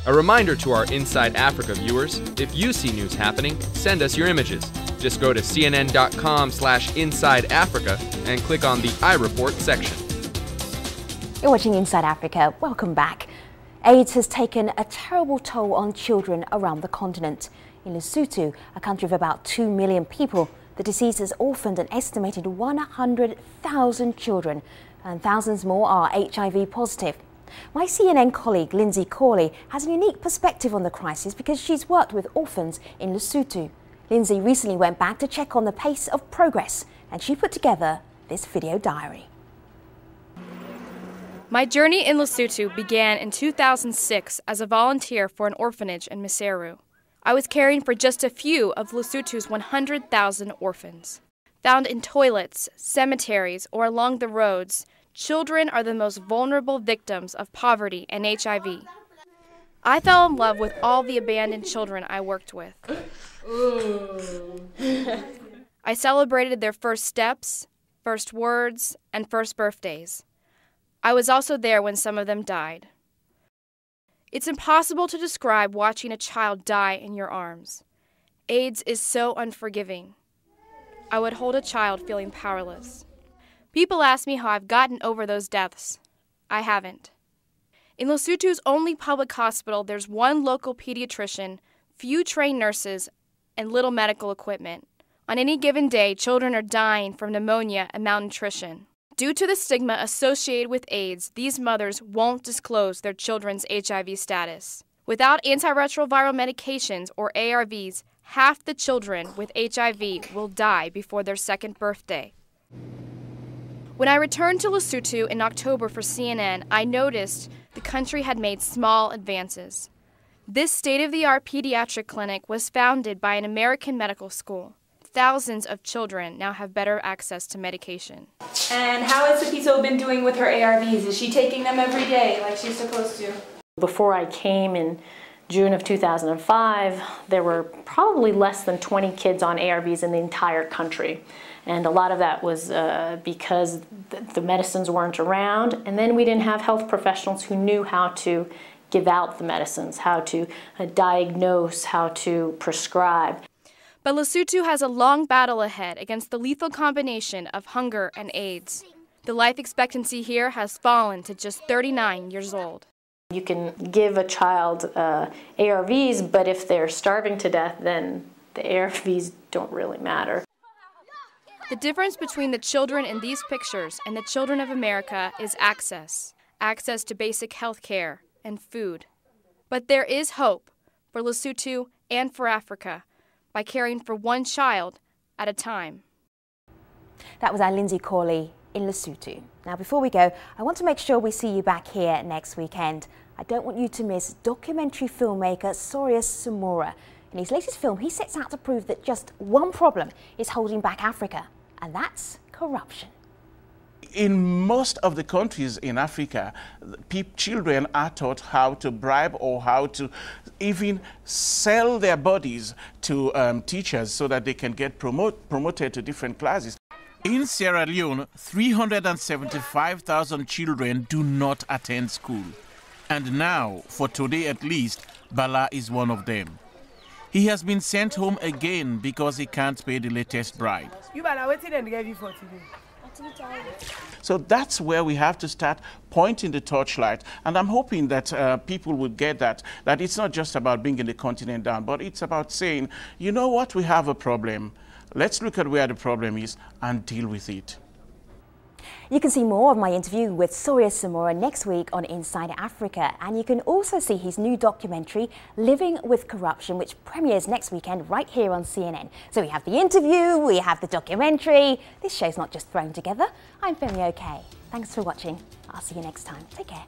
A reminder to our Inside Africa viewers, if you see news happening, send us your images. Just go to cnn.com/InsideAfrica and click on the iReport section. You're watching Inside Africa. Welcome back. AIDS has taken a terrible toll on children around the continent. In Lesotho, a country of about 2 million people, the disease has orphaned an estimated 100,000 children, and thousands more are HIV positive. My CNN colleague Lindsay Corley has a unique perspective on the crisis because she's worked with orphans in Lesotho. Lindsay recently went back to check on the pace of progress, and she put together this video diary. My journey in Lesotho began in 2006 as a volunteer for an orphanage in Maseru. I was caring for just a few of Lesotho's 100,000 orphans. Found in toilets, cemeteries, or along the roads, children are the most vulnerable victims of poverty and HIV. I fell in love with all the abandoned children I worked with. I celebrated their first steps, first words, and first birthdays. I was also there when some of them died. It's impossible to describe watching a child die in your arms. AIDS is so unforgiving. I would hold a child feeling powerless. People ask me how I've gotten over those deaths. I haven't. In Lesotho's only public hospital, there's one local pediatrician, few trained nurses, and little medical equipment. On any given day, children are dying from pneumonia and malnutrition. Due to the stigma associated with AIDS, these mothers won't disclose their children's HIV status. Without antiretroviral medications, or ARVs, half the children with HIV will die before their second birthday. When I returned to Lesotho in October for CNN, I noticed the country had made small advances. This state-of-the-art pediatric clinic was founded by an American medical school. Thousands of children now have better access to medication. And how has Sapiso been doing with her ARVs? Is she taking them every day like she's supposed to? Before I came in June of 2005, there were probably less than 20 kids on ARVs in the entire country. And a lot of that was because the medicines weren't around, and then we didn't have health professionals who knew how to give out the medicines, how to diagnose, how to prescribe. But Lesotho has a long battle ahead against the lethal combination of hunger and AIDS. The life expectancy here has fallen to just 39 years old. You can give a child ARVs, but if they're starving to death, then the ARVs don't really matter. The difference between the children in these pictures and the children of America is access. Access to basic health care and food. But there is hope for Lesotho and for Africa by caring for one child at a time. That was our Lindsay Corley in Lesotho. Now, before we go, I want to make sure we see you back here next weekend. I don't want you to miss documentary filmmaker Sorius Samora. In his latest film, he sets out to prove that just one problem is holding back Africa, and that's corruption. In most of the countries in Africa, children are taught how to bribe or how to even sell their bodies to teachers so that they can get promoted to different classes. In Sierra Leone, 375,000 children do not attend school. And now, for today at least, Bala is one of them. He has been sent home again because he can't pay the latest bribe. So that's where we have to start pointing the torchlight. And I'm hoping that people will get that it's not just about bringing the continent down, but it's about saying, you know what, we have a problem. Let's look at where the problem is and deal with it. You can see more of my interview with Sorius Samora next week on Inside Africa, and you can also see his new documentary, Living with Corruption, which premieres next weekend right here on CNN. So we have the interview, we have the documentary. This show's not just thrown together. I'm Femi OK. Thanks for watching. I'll see you next time. Take care.